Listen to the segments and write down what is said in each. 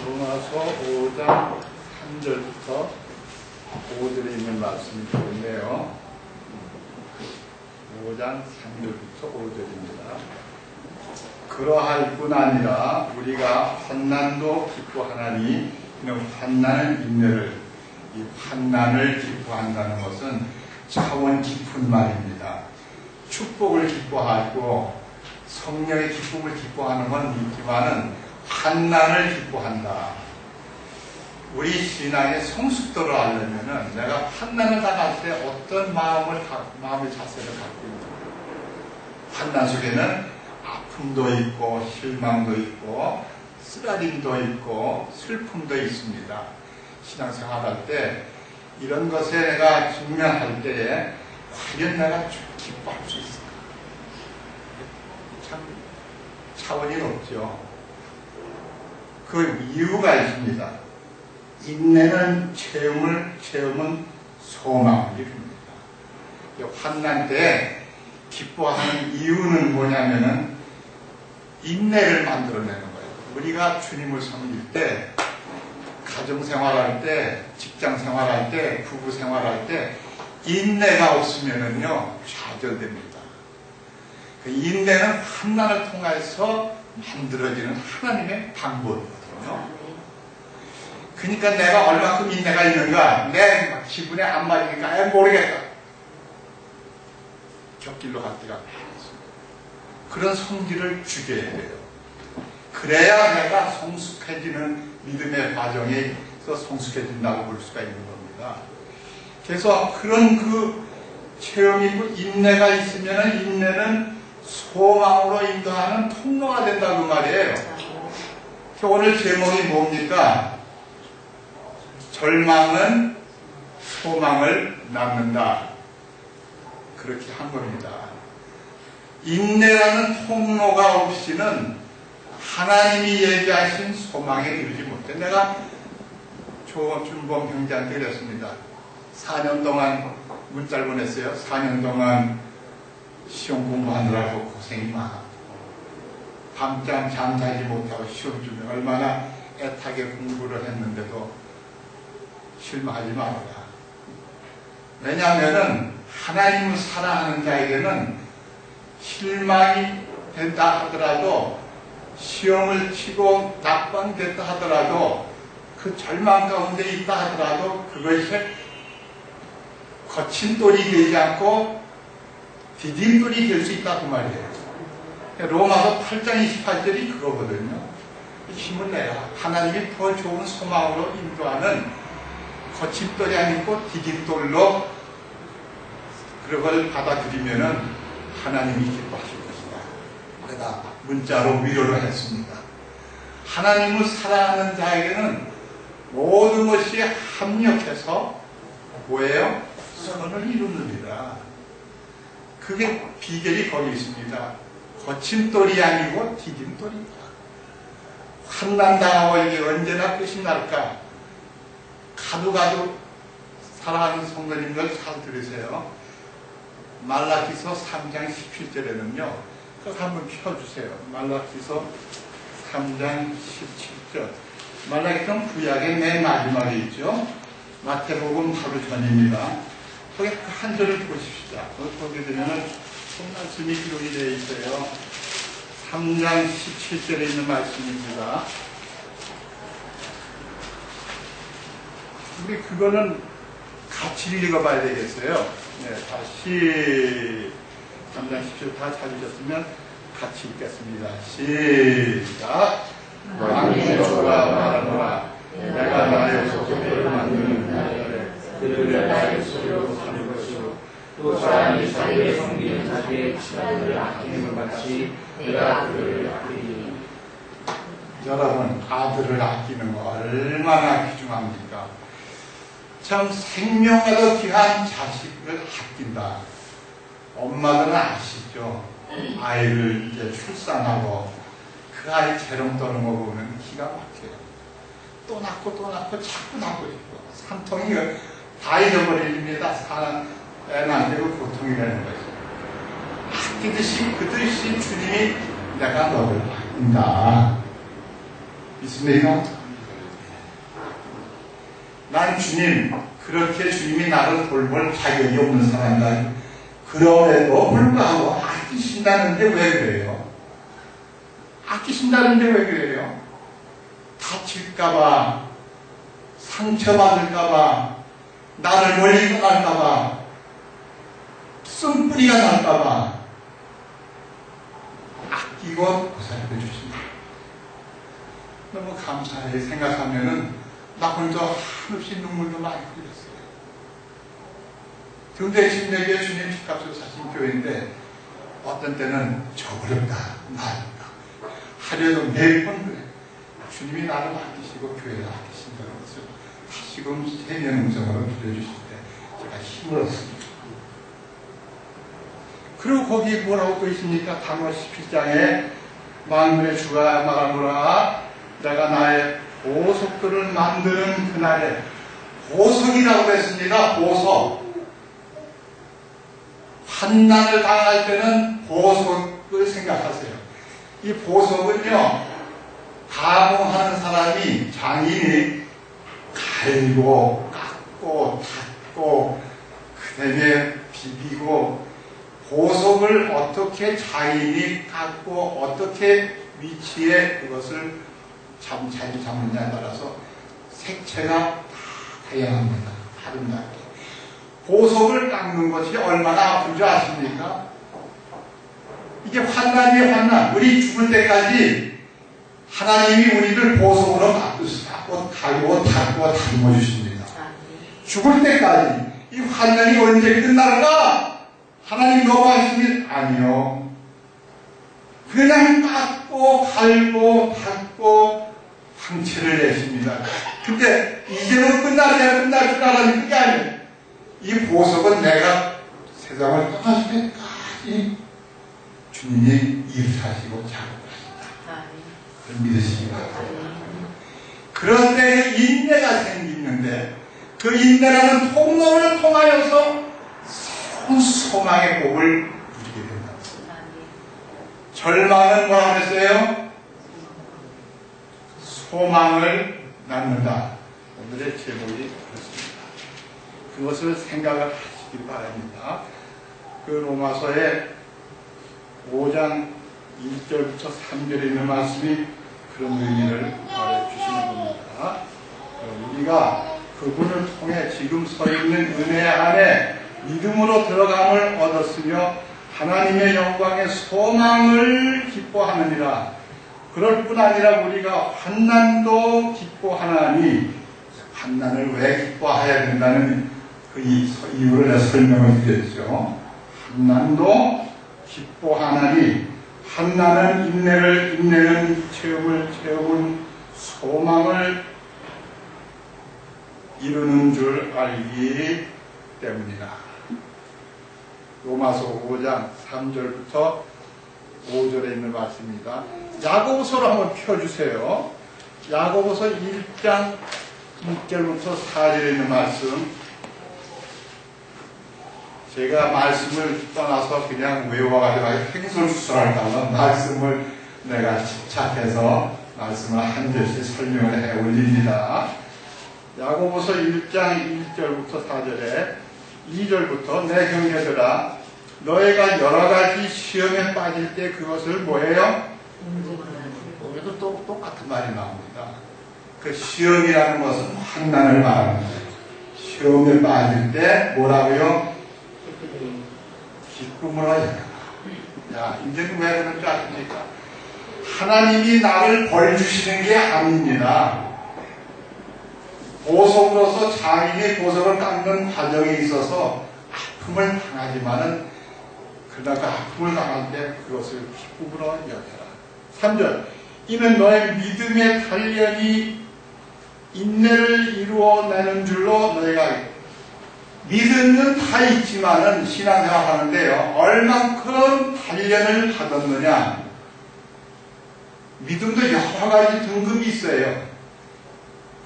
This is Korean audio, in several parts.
로마서 5장 3절부터 5절에 있는 말씀이 되겠네요. 5장 3절부터 5절입니다. 그러할 뿐 아니라 우리가 환난도 기뻐하나니 이는 환난은 인내를, 이 환난을 기뻐한다는 것은 차원 깊은 말입니다. 축복을 기뻐하고 성령의 기쁨을 기뻐하는 건 있지만은 환난을 기뻐한다. 우리 신앙의 성숙도를 알려면은 내가 환난을 당할 때 어떤 마음의 자세를 갖고 있는가. 환난 속에는 아픔도 있고 실망도 있고 쓰라림도 있고 슬픔도 있습니다. 신앙생활 할 때 이런 것에 내가 직면할 때에 과연 내가 기뻐할 수 있을까? 참 차원이 높죠. 그 이유가 있습니다. 인내는 체험은 소망을 이룹니다. 환난 때 기뻐하는 이유는 뭐냐면은 인내를 만들어내는 거예요. 우리가 주님을 섬길 때, 가정생활할 때, 직장생활할 때, 부부생활할 때 인내가 없으면은요 좌절됩니다. 그 인내는 환난을 통해서 만들어지는 하나님의 방법이거든요. 그러니까 내가 얼마큼 인내가 있는가, 내 기분에 안 맞으니까 모르겠다. 곁길로 갈 때가 많습니다. 그런 성질을 죽여야 돼요. 그래야 내가 성숙해지는 믿음의 과정에서 성숙해진다고 볼 수가 있는 겁니다. 그래서 그런 그 체험이고 인내가 있으면 인내는 소망으로 인도하는 통로가 된다고 말이에요. 오늘 제목이 뭡니까? 절망은 소망을 낳는다. 그렇게 한 겁니다. 인내라는 통로가 없이는 하나님이 얘기하신 소망에 이르지 못해. 내가 조준범 형제한테 그랬습니다. 4년 동안 문자를 보냈어요. 4년 동안 시험 공부하느라고 고생이 많아. 밤잠 잠자지 못하고 시험 중에 얼마나 애타게 공부를 했는데도 실망하지 말아라. 왜냐하면은 하나님을 사랑하는 자에게는 실망이 된다 하더라도, 시험을 치고 낙방됐다 하더라도, 그 절망 가운데 있다 하더라도 그것이 거친 돌이 되지 않고 디딤돌이 될 수 있다고 말이에요. 로마서 8장 28절이 그거거든요. 힘을 내라. 하나님이 더 좋은 소망으로 인도하는 거친 돌이 아니고 디딤돌로 그걸 받아들이면은 하나님이 기뻐하실 것이다. 내가 문자로 위로를 했습니다. 하나님을 사랑하는 자에게는 모든 것이 합력해서 뭐예요? 선을 이루느니라. 그게 비결이 거기 있습니다. 거친 돌이 아니고 디딤돌이다. 환난당하고 이게 언제나 끝이 날까? 가도 사랑하는 성도님들 잘 들으세요. 말라기서 3장 17절에는요, 그거 한번 펴주세요. 말라기서 3장 17절. 말라기서는 구약의 맨 마지막에 있죠. 마태복음 바로 전입니다. 거기 한 절을 보십시다. 거기 되면은 말씀이 기록이 되어 있어요. 3장 17절에 있는 말씀입니다. 우리 그거는 같이 읽어봐야 되겠어요. 네, 다시 3장 17절 다 찾으셨으면 같이 읽겠습니다. 시작. 왕의 조가 말하노라. 내가 나의 소속을 만드는 날에 그들을 나의 소유로 삼을 것이요 또 사람이 자기의 섬기는 자기의 시간을 아끼는 것 같이 내가 그들을 아끼리니. 여러분, 아들을 아끼는 거 얼마나 귀중합니까? 참 생명에도 귀한 자식을 아낀다. 엄마들은 아시죠? 아이를 이제 출산하고 그 아이 재롱 떠는 거 보면 기가 막혀요. 또 낳고 자꾸 낳고 싶어. 산통이 다 잊어버립니다. 애 낳는데도 고통이라는 거죠. 아끼듯이 주님이 내가 너를 아낀다. 믿습니까? 난 주님, 그렇게 주님이 나를 돌볼 자격이 없는 사람이다. 그럼에도 불구하고 아끼신다는데 왜 그래요? 아끼신다는데 왜 그래요? 다칠까봐, 상처받을까봐, 나를 멀리 떠날까봐, 쓴뿌리가 날까봐 아끼고 보살펴 주십니다. 너무 감사하게 생각하면은 나 혼자 한없이 눈물도 많이 흘렸어요. 등대신내교회 주님 피값으로 사신 교회인데 어떤 때는 저버렸다, 나니까 하려도 매번 그래. 주님이 나를 아끼시고 교회를 아끼신다는 것을 다시금 세미의 음성으로 들려주실 때 제가 힘을 얻습니다. 그리고 거기 뭐라고 또 있습니까? 다모 17장에 만물의 주가 말하노라 내가 나의 보석들을 만드는 그날에 보석이라고 했습니다. 보석. 환난을 당할 때는 보석을 생각하세요. 이 보석은요, 가공하는 사람이 장인이 갈고 깎고 닫고 그 다음에 비비고 보석을 어떻게 장인이 깎고 어떻게 위치에 그것을 자리 잡느냐에 따라서 색채가 다 다양합니다. 아름답게. 보석을 깎는 것이 얼마나 아픈지 아십니까? 이게 환난이에요, 환난. 우리 죽을 때까지 하나님이 우리를 보석으로 깎고 갈고 닦고 다듬어 주십니다. 죽을 때까지. 이 환난이 언제 끝날까? 하나님 너무 하시니 아니요. 그냥 깎고 갈고 닦고 상처를 내십니다. 근데 이제는 끝날 줄 알았는데 그게 아니에요. 이 보석은 내가 세상을 떠나실 때까지 주님이 일하시고 작업하신다. 그걸 믿으시기 바랍니다. 그런데 인내가 생기는데 그 인내라는 통로를 통하여서 새로운 소망의 복을 누리게 된다. 절망은 뭐라고 했어요? 소망을 낳는다. 오늘의 제목이 그렇습니다. 그것을 생각을 하시기 바랍니다. 그 로마서의 5장 1절부터 3절에 있는 말씀이 그런 의미를 말해주시는 겁니다. 우리가 그분을 통해 지금 서 있는 은혜 안에 믿음으로 들어감을 얻었으며 하나님의 영광의 소망을 기뻐하느니라. 그럴 뿐 아니라 우리가 환난도 기뻐하나니 환난을 왜 기뻐해야 된다는 그 이유를 내가 설명을 드렸죠. 환난도 기뻐하나니 환난은 인내를, 인내는 체험은 소망을 이루는 줄 알기 때문이다. 로마서 5장 3절부터 5절에 있는 말씀입니다. 야고보서로 한번 펴주세요. 야고보서 1장 6절부터 4절에 있는 말씀. 제가 말씀을 떠나서 그냥 외워가지고 횡설수설할까봐 말씀을 내가 집착해서 말씀을 한 절씩 설명을 해 올립니다. 야고보서 1장 1절부터 4절에 2절부터 내 형제들아 너희가 여러 가지 시험에 빠질 때 그것을 뭐예요? 여기도 또 똑같은 말이 나옵니다. 그 시험이라는 것은 환난을 말하는 거예요. 시험에 빠질 때 뭐라고요? 기쁨으로 여겨라. 야, 이제는 왜 그런 줄 아십니까? 하나님이 나를 벌 주시는 게 아닙니다. 보석으로서 장인이 보석을 깎는 과정에 있어서 아픔을 당하지만은 그러나 그 아픔을 당할 때 그것을 기쁨으로 여겨라. 3절 이는 너의 믿음의 단련이 인내를 이루어내는 줄로 너희가 믿음은 다 있지만은 신앙생활 하는데요. 얼만큼 단련을 받았느냐. 믿음도 여러 가지 등급이 있어요.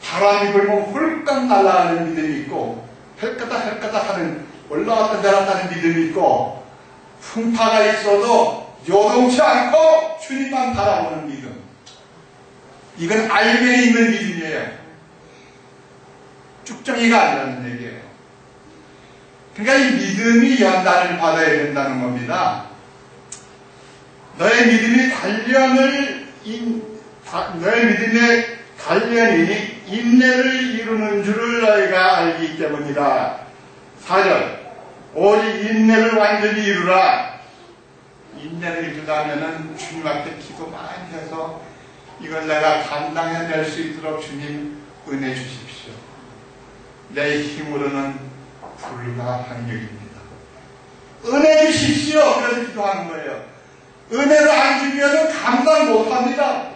바람이 불면 훌쩍 날아가는 믿음이 있고 헬까닥 하는 올라갔다 내려갔다는 믿음이 있고 풍파가 있어도 요동치 않고 주님만 바라보는 믿음. 이건 알면에 있는 믿음이에요. 쭉정이가 아니라는 얘기예요. 그러니까 이 믿음이 연단을 받아야 된다는 겁니다. 너의 믿음의 단련이 인내를 이루는 줄을 너희가 알기 때문이다. 4절 오직 인내를 완전히 이루라. 인내를 이루려면 주님 앞에 기도 많이 해서 이걸 내가 감당해낼 수 있도록 주님 은혜 주십시오. 내 힘으로는 불가한 일입니다. 은혜 주십시오. 그래서 기도하는 거예요. 은혜를 안 주면 감당 못합니다.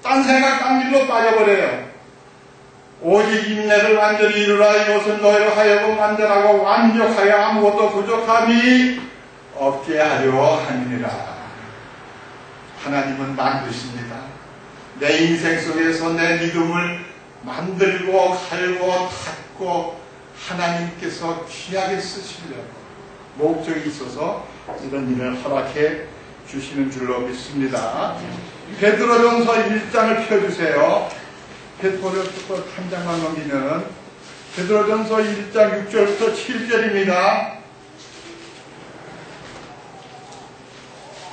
딴 생각, 딴 길로 빠져버려요. 오직 인내를 완전히 이루라. 이것은 너희로 하여금 완전하고 완벽하여 아무것도 부족함이 없게 하려 함이니라. 하나님은 만드십니다. 내 인생 속에서 내 믿음을 만들고 갈고 닦고 하나님께서 귀하게 쓰시려고 목적이 있어서 이런 일을 허락해 주시는 줄로 믿습니다. 베드로전서 1장을 펴주세요. 베드로전서 한 장만 넘기면 베드로전서 1장 6절부터 7절입니다.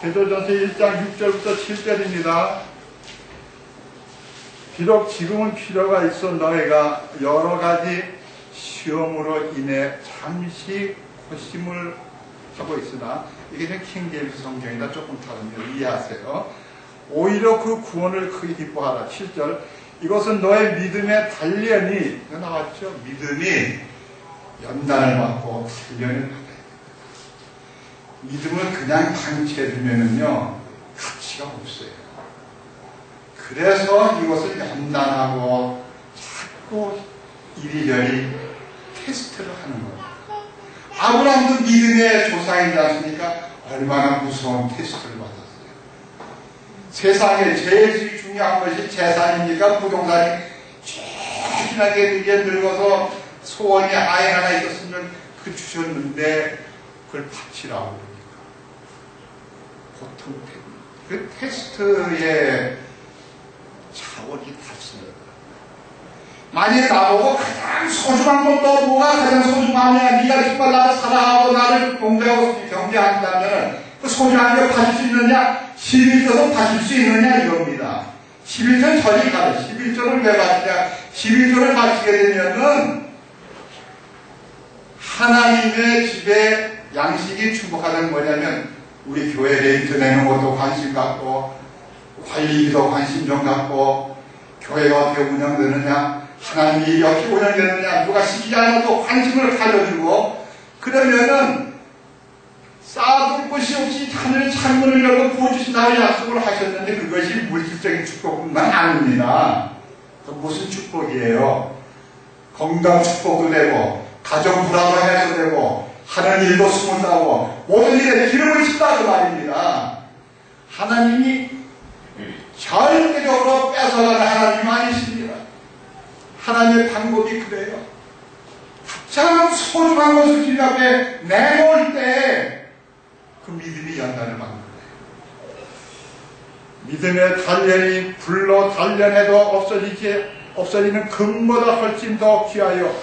베드로전서 1장 6절부터 7절입니다. 비록 지금은 필요가 있어 너희가 여러 가지 시험으로 인해 잠시 고심을 하고 있으나 이게 좀 킹제임스 성경이다. 조금 다르면 이해하세요. 오히려 그 구원을 크게 기뻐하라. 7절 이것은 너의 믿음의 단련이 나왔죠. 믿음이 연단을 받고 단련을 받아요. 믿음을 그냥 방치해두면은요 가치가 없어요. 그래서 이것을 연단하고 자꾸 이리저리 테스트를 하는 거예요. 아브라함도 믿음의 조상이지 않습니까? 얼마나 무서운 테스트를 받았어요. 세상에 제일 중요한 것이 재산입니까? 부동산이 최신하게 이제 늙어서 소원이 아이 하나 있었으면 그 주셨는데 그걸 바치라고 그러니까 보통 그 테스트의 차원이 다릅니다. 만약에 나보고 가장 소중한 것도 뭐가 가장 소중하냐, 네가 정말 나를 사랑하고 나를 공부하고 경계한다면 그 소중한 걸 바칠 수 있느냐, 11조도 바칠 수 있느냐 이겁니다. 11조 저리 가요. 11조를 왜 바치냐? 11조를 바치게 되면은 하나님의 집에 양식이 충족하는 뭐냐면 우리 교회 레인트 내는 것도 관심 갖고 관리비도 관심 좀 갖고 교회가 어떻게 운영되느냐, 하나님 일이 어떻게 운영되느냐, 누가 시키지 않아도 관심을 가져주고, 그러면은 쌓아둘 곳이 없이 하늘 창문을 열고 부어주신다고 약속을 하셨는데 그것이 물질적인 축복뿐만 아닙니다. 그 무슨 축복이에요? 건강 축복도 되고 가정 불화도 해소되고 하는 일도 스물다고 모든 일에 기름을 친다 그 말입니다. 하나님이 절대적으로 뺏어가는 하나님 아니십니다. 하나님의 방법이 그래요. 가장 소중한 것을 주님 앞에 내놓을 때 그 믿음이 연단을 받는 거예요. 믿음의 단련이 불로 단련해도 없어지는 금보다 훨씬 더 귀하여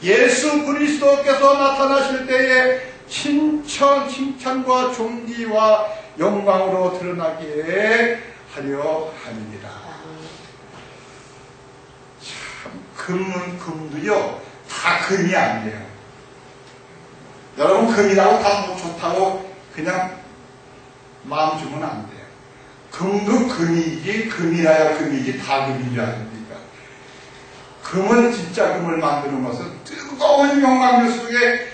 예수 그리스도께서 나타나실 때에 칭찬과 존귀와 영광으로 드러나게 하려 합니다. 참 금은 금도요 다 금이 아니에요. 여러분 금이라고 다 좋다고 그냥 마음 주면 안 돼요. 금도 금이지 금이라야 금이지 다 금이지 않습니까? 금은 진짜 금을 만드는 것은 뜨거운 영광 속에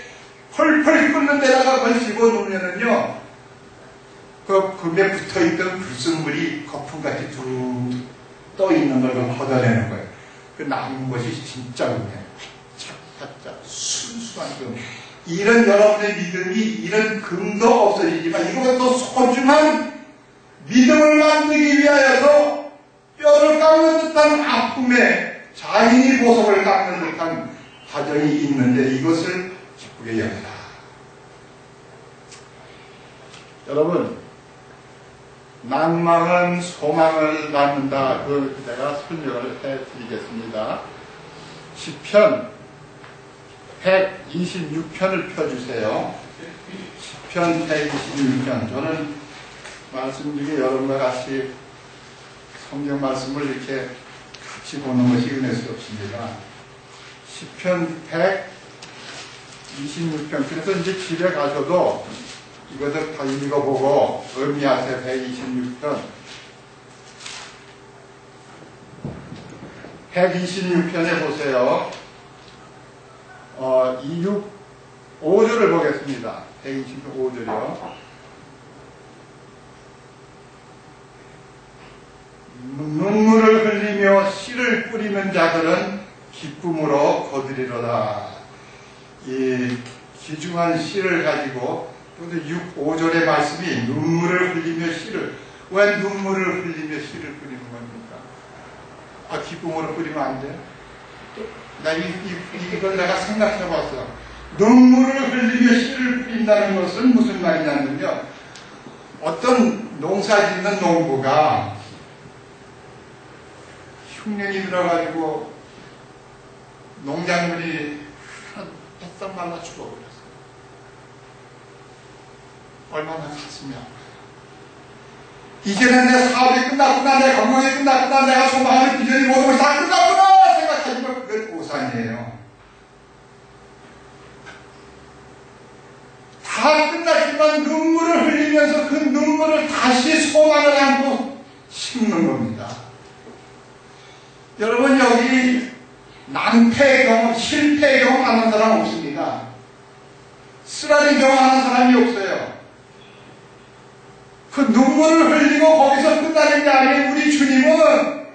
펄펄 끓는 데다가 그걸 집어넣으면은요 그 금에 붙어있던 불순물이 거품같이 쭉 떠있는 걸 걷어내는 거예요. 그 남은 것이 진짜 금이에요. 착착착 순수한 금. 이런 여러분의 믿음이 이런 금도 없어지지만 이거보다 더 소중한 믿음을 만들기 위하여서 뼈를 깎는 듯한 아픔에 자인이 보석을 깎는 듯한 과정이 있는데 이것을 기쁘게 여기라. 여러분 낭망은 소망을 낳는다. 그 내가 설명을 해드리겠습니다. 시편 126편을 펴주세요. 시편 126편. 저는 말씀 중에 여러분과 같이 성경 말씀을 이렇게 같이 보는 것이 은혜스럽습니다. 시편 126편. 그래서 이제 집에 가셔도 이것을 다 읽어보고 의미하세요. 126편. 126편에 보세요. 5절을 보겠습니다. 125절이요. 눈물을 흘리며 씨를 뿌리는 자들은 기쁨으로 거두리로다. 이 귀중한 씨를 가지고 또 5절의 말씀이 눈물을 흘리며 씨를, 왜 눈물을 흘리며 씨를 뿌리는 겁니까? 기쁨으로 뿌리면 안 돼? 이걸 내가 생각해 봤어. 눈물을 흘리며 씨를 뿌린다는 것은 무슨 말이냐면요. 어떤 농사 짓는 농부가 흉년이 들어가지고 농작물이 바싹 말라 죽어버렸어. 얼마나 가슴이 아파. 이제는 내 사업이 끝났구나, 내 건강이 끝났구나, 내가 소망하는 비전이 모든 것이 다 끝났구나 생각하지만 그건 오산이에요. 다 끝났지만 눈물을 흘리면서 그 눈물을 다시 소망을 안고 심는 겁니다. 여러분, 여기 낭패의 경험, 실패의 경험 하는 사람 없습니다. 쓰라린 경험하는 사람이 없어요. 그 눈물을 흘리고 거기서 끝나는 게 아니에요. 우리 주님은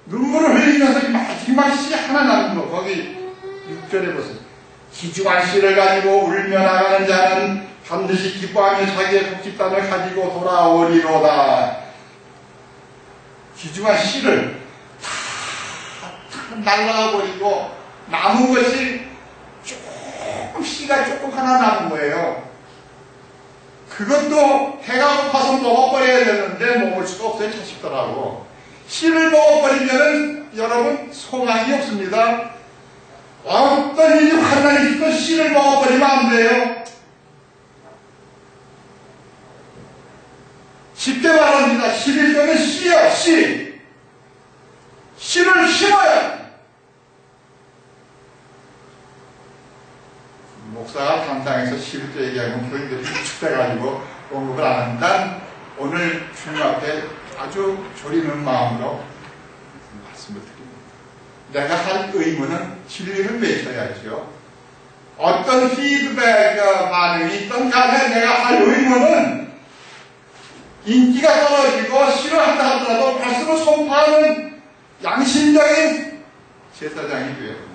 눈물을 흘리면서 마지막 씨 하나 남은 거, 거기 6절에 보세요. 기중한 씨를 가지고 울며 나가는 자는 반드시 기뻐하며 자기의 곡식단을 가지고 돌아오리로다. 기중한 씨를 다 날라가 버리고 남은 것이 조금, 씨가 조금 하나 남은 거예요. 그것도 해가 고파서 먹어버려야 되는데 먹을 수가 없어요. 자식들하고. 씨를 먹어버리면은 여러분 소망이 없습니다. 어떤 일이 환난이 있건 씨를 먹어버리면 안 돼요. 쉽게 말합니다. 11조는 씨야, 씨. 씨를 심어야. 목사가 담당해서 11조 얘기하면 교인들이 축대가지고 언급을 안 한다. 오늘 주님 앞에 아주 졸이는 마음으로 말씀을 드립니다. 내가 할 의무는 진리를 외쳐야죠. 어떤 피드백 반응이 있던 간에 내가 할 의무는 인기가 떨어지고 싫어한다 하더라도 말씀을 선포하는 양심적인 제사장이 되어야 합니다.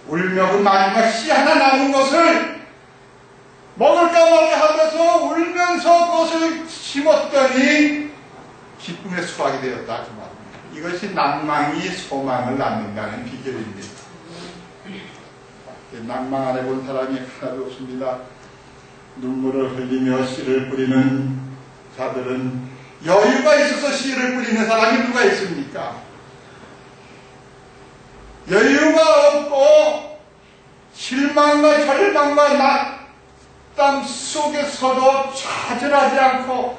울며 그 마지막 씨 하나 남은 것을 먹을까 말까 하면서 울면서 그것을 심었더니 기쁨의 수확이 되었다. 그 말입니다. 이것이 낭망이 소망을 낳는다는 비결입니다. 낭망 안 해본 사람이 하나도 없습니다. 눈물을 흘리며 씨를 뿌리는 자들은 여유가 있어서 씨를 뿌리는 사람이 누가 있습니까? 여유가 없고 실망과 절망과 낙담 속에서도 좌절하지 않고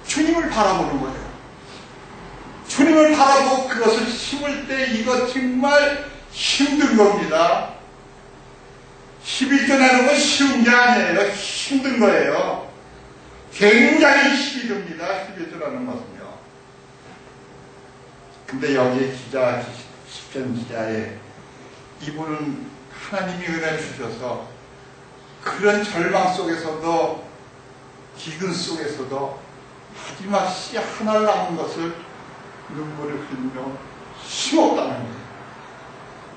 주님을 바라보는 거예요. 주님을 바라보고 그것을 심을 때 이거 정말 힘든 겁니다. 11조 내는 건 쉬운 게 아니에요. 힘든 거예요. 굉장히 힘이 듭니다. 11조라는 것은요. 근데 여기 기자, 시편 기자에 이분은 하나님이 은혜를 주셔서 그런 절망 속에서도 기근 속에서도 마지막 씨 하나를 남은 것을 눈물을 흘리며 심었다는 거예요.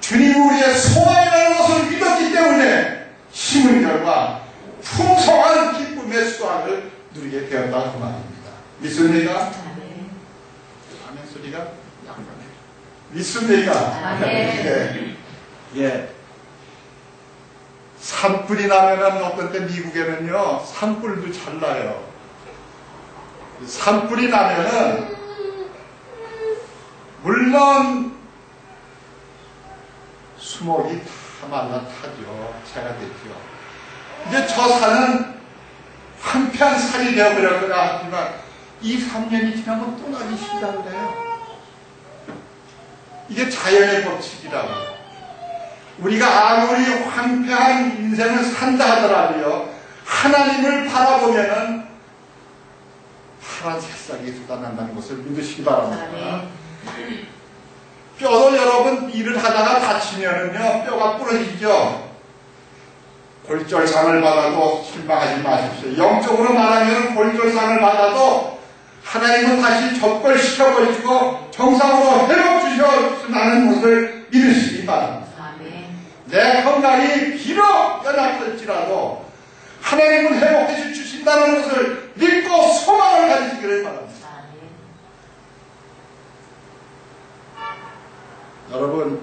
주님이 우리의 소망이라는 것을 믿었기 때문에 심은 결과 풍성한 기쁨의 수확을 누리게 되었다 그 말입니다. 믿습니까? 아멘 소리가 약간해. 믿습니까? 네. 예. 산불이 나면은 어떤 때 미국에는요 산불도 잘 나요. 산불이 나면은 물론 수목이 다 말라 타죠. 새가 됐죠. 이제 저 산은 황폐한 산이 되어버렸구나 하지만 2, 3년이 지나면 또 나기 시작을 해요. 이게 자연의 법칙이라고요. 우리가 아무리 황폐한 인생을 산다 하더라도요, 하나님을 바라보면은 파란 새싹이 돋아난다는 것을 믿으시기 바랍니다. 뼈도 여러분 일을 하다가 다치면은요, 뼈가 부러지죠. 골절상을 받아도 실망하지 마십시오. 영적으로 말하면 골절상을 받아도 하나님은 다시 적골시켜버리시고 정상으로 회복주셔나는 것을 믿으시기 바랍니다. 내 건강이 비록 연약할지라도 하나님은 회복해 주신다는 것을 믿고 소망을 가지시기를 바랍니다. 여러분,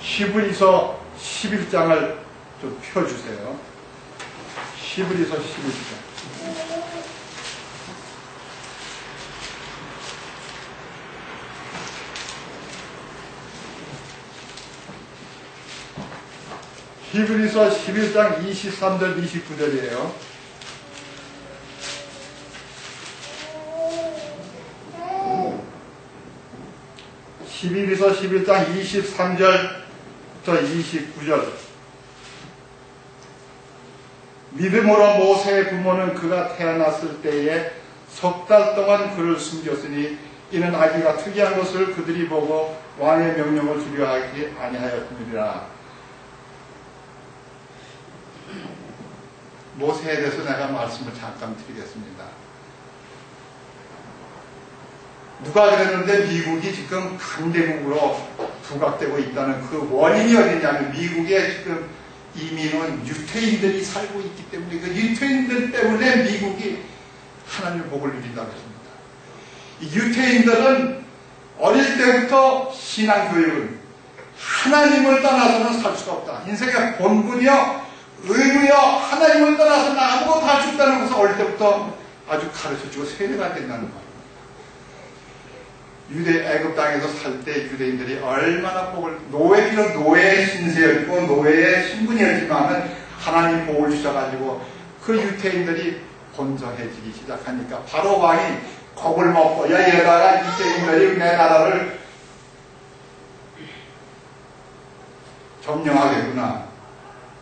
히브리서 11장을 좀 펴주세요. 히브리서 11장. 히브리서 11장 23절 29절이에요. 히브리서 11장 23절부터 29절. 믿음으로 모세의 부모는 그가 태어났을 때에 3달 동안 그를 숨겼으니 이는 아기가 특이한 것을 그들이 보고 왕의 명령을 두려워하지 아니하였느니라. 모세에 대해서 내가 말씀을 잠깐 드리겠습니다. 누가 그랬는데 미국이 지금 강대국으로 부각되고 있다는 그 원인이 어디냐면 미국에 지금 이민은 유태인들이 살고 있기 때문에 그 유태인들 때문에 미국이 하나님의 복을 누린다고 했습니다. 이 유태인들은 어릴 때부터 신앙교육은 하나님을 떠나서는 살 수가 없다. 인생의 본분이요 의무여 하나님을 떠나서는 아무것도 할 수 없다는 것을 어릴 때부터 아주 가르쳐주고 세뇌가 된다는 거예요. 애굽 땅에서 살 때 유대인들이 얼마나 복을, 노예비는 노예의 신세였고 노예의 신분이었지만은 하나님 복을 주셔가지고 그 유태인들이 번성해지기 시작하니까 바로 왕이 겁을 먹고 야 이러다가 유태인들이 내 나라를 점령하겠구나.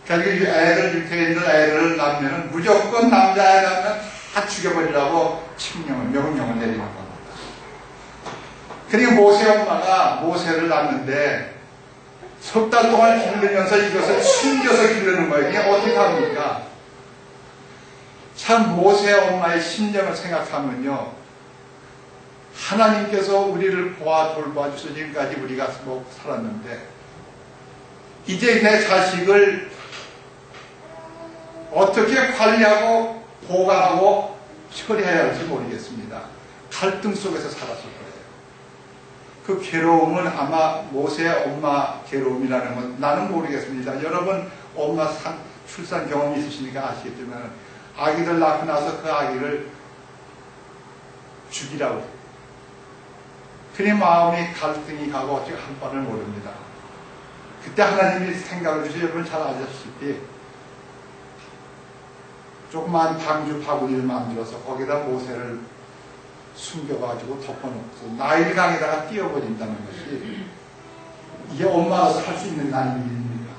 그러니까 유태인들 애들을 낳으면 무조건 남자애 낳으면 다 죽여버리라고 명령을 내리는 겁니다. 그리고 모세 엄마가 모세를 낳는데 3달 동안 기르면서 이것을 숨겨서 기르는 거예요. 이게 어떻게 합니까? 참 모세 엄마의 심정을 생각하면요, 하나님께서 우리를 돌봐주셔서 지금까지 우리가 살았는데 이제 내 자식을 어떻게 관리하고 보관하고 처리해야 할지 모르겠습니다. 갈등 속에서 살았을 거예요. 그 괴로움은 아마 모세의 엄마 괴로움이라는 건 나는 모르겠습니다. 여러분 엄마 출산 경험이 있으시니까 아시겠지만 아기를 낳고 나서 그 아기를 죽이라고 해요. 그의 마음이 갈등이 가고 어떻게 한 바를 모릅니다. 그때 하나님이 생각을 주셔서 여러분 잘 아시다시피 조그만 방주 바구니를 만들어서 거기다 모세를 숨겨가지고 덮어놓고 나일강에다가 띄워버린다는 것이 이게 엄마로서 할 수 있는 일입니다.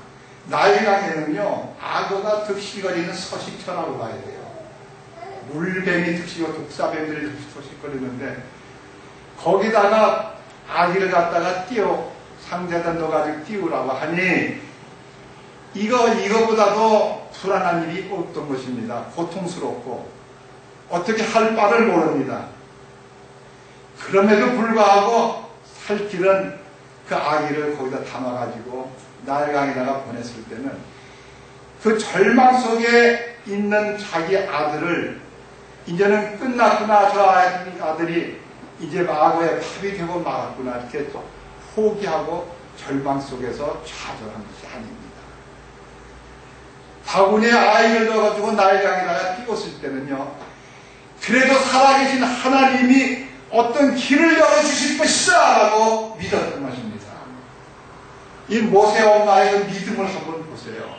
나일강에는요 악어가 득실거리는 서식처라고 봐야 돼요. 물뱀이 득실거리고 독사뱀들이 득실거리는데 거기다가 아기를 갖다가 상자에다 넣어가지고 띄우라고 하니 이거보다도 불안한 일이 없던 것입니다. 고통스럽고 어떻게 할 바를 모릅니다. 그럼에도 불구하고 살 길은 그 아기를 거기다 담아가지고 나일강에다가 보냈을 때는 그 절망 속에 있는 자기 아들을 이제는 끝났구나, 저 아들이 이제 악어의 팝이 되고 말았구나 이렇게 포기하고 절망 속에서 좌절한 것이 아닙니다. 바구니에 아이를 넣어가지고 나일강에다가 띄웠을 때는요, 그래도 살아계신 하나님이 어떤 길을 열어주실 것이다 라고 믿었던 것입니다. 이 모세 엄마의 그 믿음을 한번 보세요.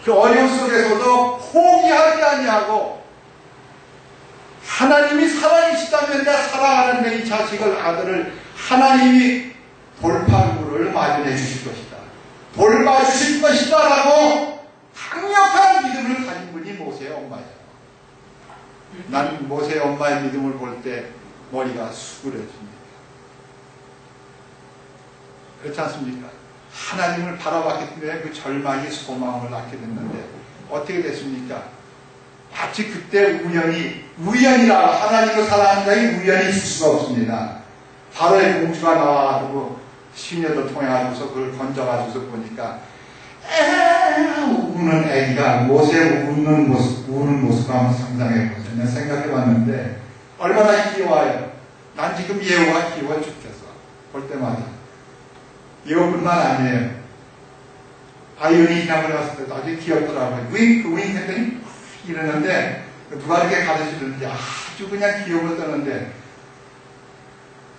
그 어려움 속에서도 포기하지 아니하고 하나님이 살아계시다면 내가 사랑하는 내 이 자식을 아들을 하나님이 돌파구를 마련해 주실 것이다. 돌봐주실 것이다 라고 강력한 믿음을 가진 분이 모세의 엄마예요. 난 모세의 엄마의 믿음을 볼 때 머리가 수그러집니다. 그렇지 않습니까? 하나님을 바라봤기 때문에 그 절망이 소망을 낳게 됐는데 어떻게 됐습니까? 마치 그때 우연이라 하나님을 사랑한다 이 우연이 있을 수가 없습니다. 바로의 공주가 나와가지고 시녀도 통해가지고서 그걸 건져가지고서 보니까 우는 애기가 모세 우는 모습을 한번 상상해보세요. 내가 생각해봤는데 얼마나 귀여워요. 난 지금 예후가 귀여워 죽겠어. 볼 때마다. 예후뿐만 아니에요. 아이언이 지나고 갔을 때도 아주 귀엽더라고요. 윙크 했더니 이러는데 누가 이렇게 가르치는지 아주 그냥 귀여워 떠는데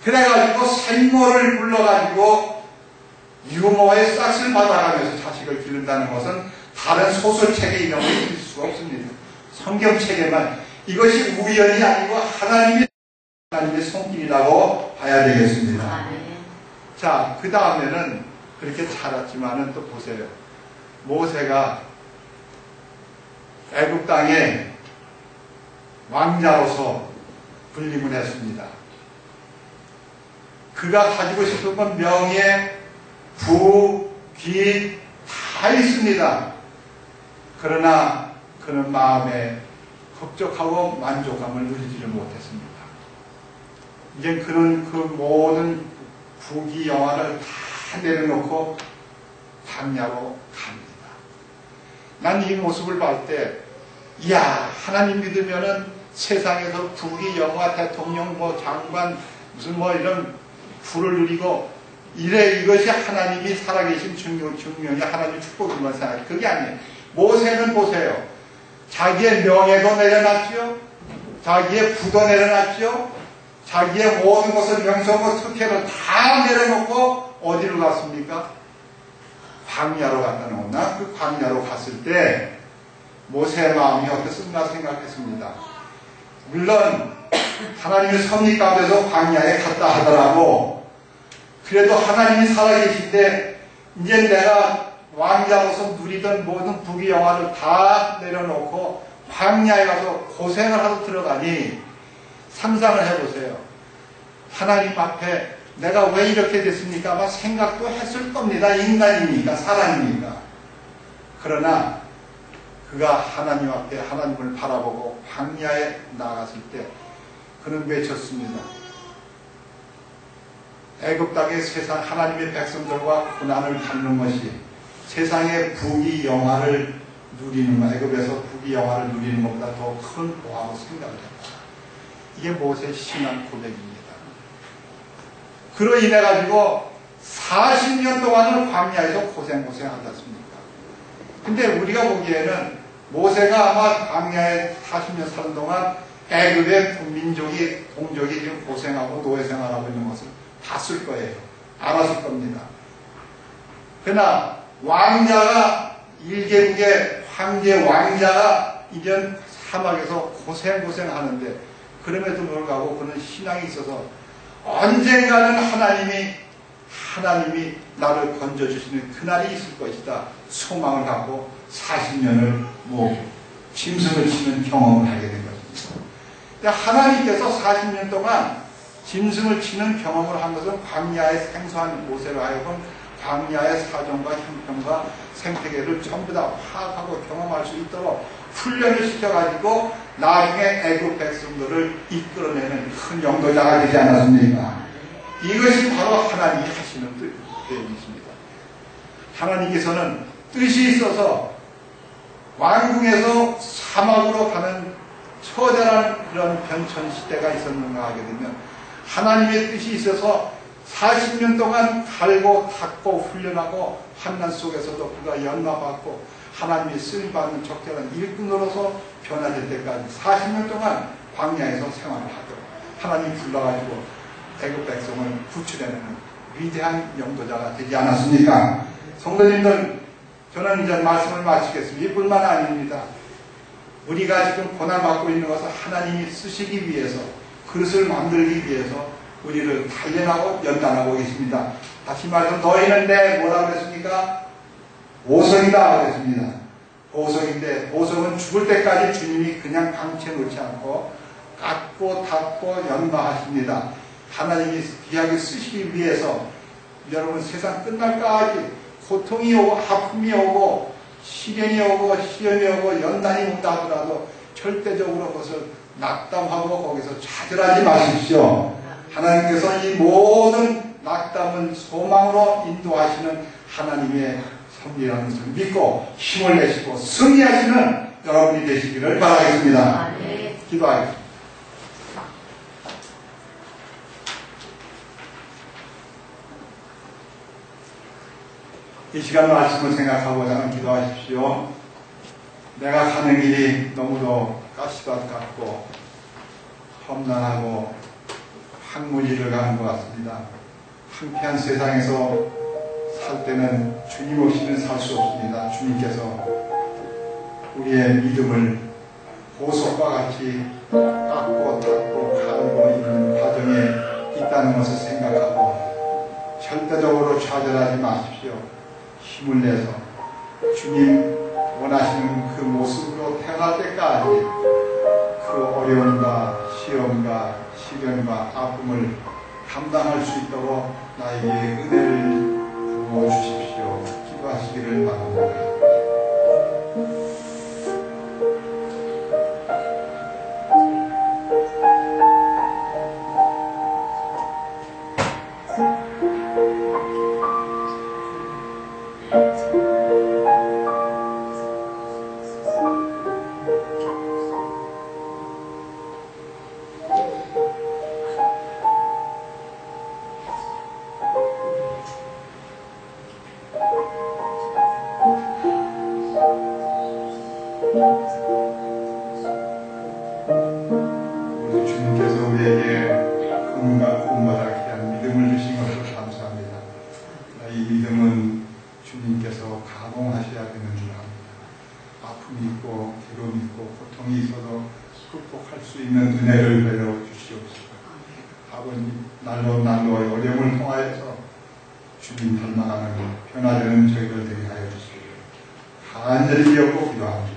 그래가지고 산모를 불러가지고 유모의 싹을 받아가면서 자식을 기른다는 것은 다른 소설책에 이런 걸 있을 수가 없습니다. 성경책에만 이것이 우연이 아니고 하나님의 손길이라고 봐야 되겠습니다. 자, 그 다음에는 그렇게 자랐지만은 또 보세요. 모세가 애굽 땅에 왕자로서 군림을 했습니다. 그가 가지고 싶은 건 명예, 부, 귀 다 있습니다. 그러나 그는 마음에 흡족하고 만족감을 누리지를 못했습니다. 이제 그는 그 모든 부귀 영화를 다 내려놓고 광야로 갑니다. 난 이 모습을 볼 때, 이야, 하나님 믿으면은 세상에서 부귀 영화, 대통령, 장관, 무슨 이런 부를 누리고, 이것이 하나님이 살아계신 증명이 하나님의 축복인 생각해요. 그게 아니에요. 모세는 보세요. 자기의 명예도 내려놨죠. 자기의 부도 내려놨죠. 자기의 모든 것을 명성과 특혜로 다 내려놓고 어디로 갔습니까? 광야로 갔다는 겁니다. 그 광야로 갔을 때 모세의 마음이 어땠을까 생각했습니다. 물론 하나님의 섭리 가운데서 광야에 갔다 하더라도 그래도 하나님이 살아계신데 이제 내가 왕자로서 누리던 모든 부귀 영화를 다 내려놓고 광야에 가서 고생을 하러 들어가니 상상을 해보세요. 하나님 앞에 내가 왜 이렇게 됐습니까? 아마 생각도 했을 겁니다. 인간이니까, 사람이니까. 그러나 그가 하나님 앞에 하나님을 바라보고 광야에 나갔을 때 그는 외쳤습니다. 애굽 땅의 세상 하나님의 백성들과 고난을 받는 것이 세상의 부귀 영화를 누리는 것, 애굽에서 부귀 영화를 누리는 것보다 더 큰 보화로 생각을 했다. 이게 모세의 신앙 고백입니다. 그로 인해 가지고 40년 동안을 광야에서 고생하셨습니까? 근데 우리가 보기에는 모세가 아마 광야에 40년 사는 동안 애굽의 동족이 지금 고생하고 노예 생활하고 있는 것을 봤을 거예요. 알았을 겁니다. 그러나 왕자가 1개국의 황제 왕자가 이제 사막에서 고생하는데 그럼에도 불구하고 그는 신앙이 있어서 언젠가는 하나님이 나를 건져주시는 그날이 있을 것이다. 소망을 갖고 40년을 짐승을 치는 경험을 하게 된 것입니다. 하나님께서 40년 동안 짐승을 치는 경험을 한 것은 광야의 생소한 모세로 하여금 광야의 사정과 형편과 생태계를 전부 다 파악하고 경험할 수 있도록 훈련을 시켜가지고 나중에 애굽 백성들을 이끌어내는 큰 영도자가 되지 않았습니까? 이것이 바로 하나님이 하시는 뜻입니다. 하나님께서는 뜻이 있어서 왕궁에서 사막으로 가는 처절한 그런 변천 시대가 있었는가 하게 되면 하나님의 뜻이 있어서 40년 동안 갈고 닦고 훈련하고 환난 속에서도 그가 연마받고 하나님의 쓰임받는 적절한 일꾼으로서 변화될 때까지 40년 동안 광야에서 생활을 하도록 하나님 불러가지고 애굽 백성을 구출해내는 위대한 영도자가 되지 않았습니까? 성도님들, 저는 이제 말씀을 마치겠습니다. 이뿐만 아닙니다. 우리가 지금 고난받고 있는 것은 하나님이 쓰시기 위해서, 그릇을 만들기 위해서 우리를 단련하고 연단하고 계십니다. 다시 말해서 너희는 내 뭐라 그랬습니까? 보석이다 그랬습니다. 보석인데, 보석은 죽을 때까지 주님이 그냥 방치해 놓지 않고 깎고 닦고 연마하십니다. 하나님이 귀하게 쓰시기 위해서 여러분 세상 끝날까지 고통이 오고 아픔이 오고 시련이 오고 시험이 오고 연단이 온다 하더라도 절대적으로 그것을 낙담하고 거기서 좌절하지 마십시오. 하나님께서 이 모든 낙담은 소망으로 인도하시는 하나님의 섭리라는 것을 믿고 힘을 내시고 승리하시는 여러분이 되시기를 바라겠습니다. 기도하겠습니다. 이 시간 말씀을 생각하고자 기도하십시오. 내가 가는 길이 너무도 가시밭 같고 험난하고 항문이를 가는 것 같습니다. 한편 세상에서 살 때는 주님 없이는 살 수 없습니다. 주님께서 우리의 믿음을 보석과 같이 깎고 닦고 갈고 있는 과정에 있다는 것을 생각하고 절대적으로 좌절하지 마십시오. 힘을 내서 주님 원하시는 그 모습으로 태어날 때까지 그 어려움과 시험과 시련과 아픔을 감당할 수 있도록 나에게 은혜를 부어주십시오. 기도하시기를 바랍니다. 우리 주님께서 우리에게 금과 구원받게 한 믿음을 주신 것을 감사합니다. 이 믿음은 주님께서 가공하셔야 되는 줄 압니다. 아픔이 있고 괴로움이 있고 고통이 있어도 극복할 수 있는 은혜를 베려 주시옵소서. 아버님, 날로 어려움을 통하여서 주님 닮아가는 변화되는 저희들 되게 하여 주시기를 간절히 기억고 기도합니다.